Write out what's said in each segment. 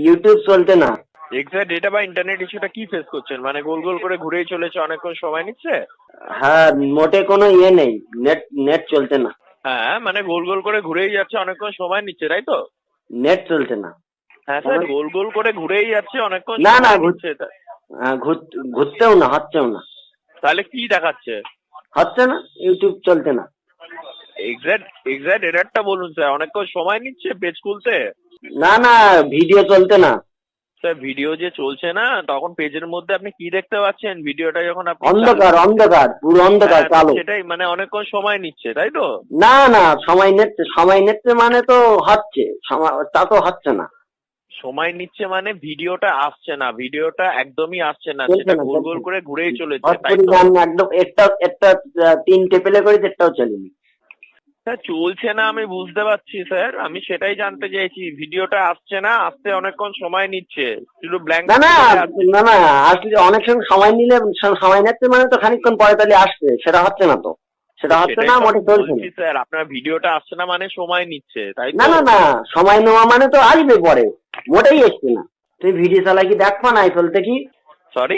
YouTube চলতে না। Exact data বা ইন্টারনেট ইস্যুটা কি ফেস করছেন? মানে গোল গোল করে ঘুরেই চলেছে, অনেকক্ষণ সময় নিচ্ছে। হ্যাঁ, মোটে কোনো নেই, নেট নেট চলতে না। হ্যাঁ, মানে গোল গোল করে ঘুরেই যাচ্ছে, অনেকক্ষণ সময় নিচ্ছে, তাই তো? নেট চলছে না। হ্যাঁ স্যার, গোল গোল করে ঘুরেই যাচ্ছে, অনেকক্ষণ না না, সময় নিচ্ছে। ঘুরতেও না, হচ্ছেও না। তাহলে কি দেখাচ্ছে? হচ্ছে না, ইউটিউব চলতে না। এক্সাক্ট এররটা বলুন স্যার। অনেকক্ষণ সময় নিচ্ছে পেজ খুলতে। না না, ভিডিও চলতে না। স্যার ভিডিও যে চলছে না, তখন পেজের মধ্যে আপনি কি দেখতে পাচ্ছেন? ভিডিওটা যখন আপনি অন্ধকার, অন্ধকার, পুরো অন্ধকার, কালো। সেটাই, মানে অনেকক্ষণ সময় নিচ্ছে, তাই তো? না না, সময় নিচ্ছে মানে তো হচ্ছে, তা তো হচ্ছে না। সময় নিচ্ছে মানে ভিডিওটা আসছে না, ভিডিওটা একদমই আসছে না, সেটা গোল গোল করে ঘুরেই চলেছে, তাই তো? একদম একটা তিনটে প্লে করেছে, একটাও চলেনি। স্যার চলছে না আমি বুঝতে পারছি স্যার, আমি সেটাই জানতে চাইছি। ভিডিওটা আসছে না, আসতে অনেকক্ষণ সময় নিচ্ছে, শুধু ব্ল্যাঙ্ক। না না না না, আসলে অনেক সময় নিলে, সময় নিচ্ছে মানে তো খানিকক্ষণ পরে তাহলে আসবে, সেটা হচ্ছে না তো। সেটা হচ্ছে না, মোটে চলছে না স্যার। আপনার ভিডিওটা আসছে না মানে সময় নিচ্ছে, তাই তো? না না না, সময় নেওয়া মানে তো আসবে পরে, মোটেই আসছে না। তুই ভিডিও চালাই কি দেখবা নাই চলতে কি? সরি,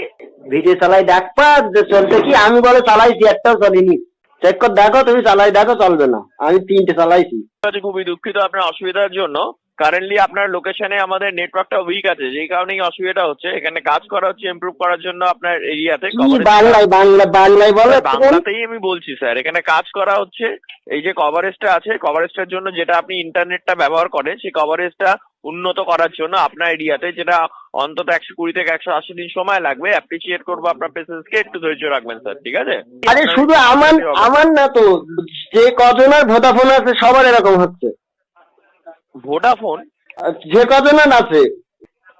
ভিডিও চালাই দেখবা যে চলতে কি? আমি বলে চালাইছি, একটাও চলেনি। চেক করে দেখো, তুমি চালাই দেখো, চলবে না। আমি 3টে চালাইছি। খুবই দুঃখিত আপনার অসুবিধার জন্য। কারেন্টলি আপনার লোকেশনে আমাদের নেটওয়ার্কটা উইক আছে, যেই কারণেই অসুবিধা হচ্ছে। এখানে কাজ করা হচ্ছে ইমপ্রুভ করার জন্য আপনার এরিয়াতে। বাংলায় বলো। বাংলাতেই আমি বলছি স্যার, এখানে কাজ করা হচ্ছে। এই যে কভারেজটা আছে, কভারেজটার জন্য যেটা আপনি ইন্টারনেটটা ব্যবহার করেন, সেই কভারেজটা উন্নত করার জন্য আপনার এরিয়াতে, যেটা অন্তত 120 থেকে 180 দিন সময় লাগবে। অ্যাপ্রিসিয়েট করবো আপনার পেশেন্সকে, একটু ধৈর্য রাখবেন স্যার, ঠিক আছে? আরে শুধু আমার না তো, যে কজনের ভোডাফোন আছে সবার এরকম হচ্ছে। ভোডাফোন যে কজনের আছে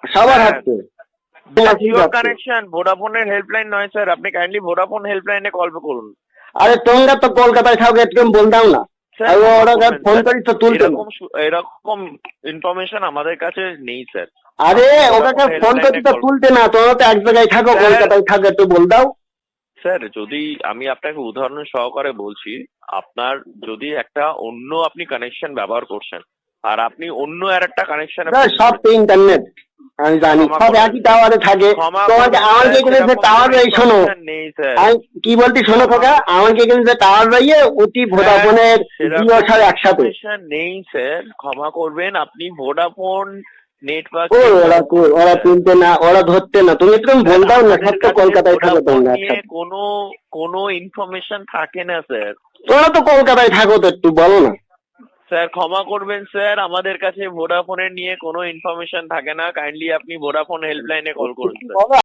সবার হচ্ছে। কানেকশন ভোডাফোনের হেল্পলাইন নয় স্যার, আপনি কাইন্ডলি ভোডাফোন হেল্পলাইনে কল করুন। আরে তোমরা তো কলকাতায় থাকো, একটু বলতাম না। ফোন করি তো তুলতে না। এরকম ইনফরমেশন আমাদের কাছে নেই স্যার। আরে ওটাকে ফোন করি তো তুলতে না। তোমরা তো এক জায়গায় থাকো, কলকাতায় থাকো, একটু বল দাও স্যার। যদি আমি আপনাকে উদাহরণ সহকারে বলছি, আপনার যদি একটা অন্য আপনি কানেকশন ব্যবহার করছেন, আর আপনি অন্য আর একটা কানেকশন, সব তো ইন্টারনেট আমি জানি, সব একই টাওয়ারে থাকে। তোমাকে আমাকে এখানে যে টাওয়ার রই, শোনো আমি কি বলছি, শোনো কাকা, আমাকে এখানে যে টাওয়ার রইয়ে অতি ভোডাফোনের জিও সব একসাথে নেই স্যার। ক্ষমা করবেন, আপনি ভোডাফোন নেটওয়ার্ক ওরা তুলতে না, ওরা ধরতে না। তুমি একদম বল দাও না, সব তো কলকাতায় থাকো তোমরা। কোনো ইনফরমেশন থাকে না স্যার। তোমরা তো কলকাতায় থাকো, তো একটু বলো না স্যার। ক্ষমা করবেন স্যার, আমাদের কাছে ভোডাফোনের নিয়ে কোনো ইনফরমেশন থাকে না। কাইন্ডলি আপনি ভোডাফোন হেল্পলাইনে কল করুন।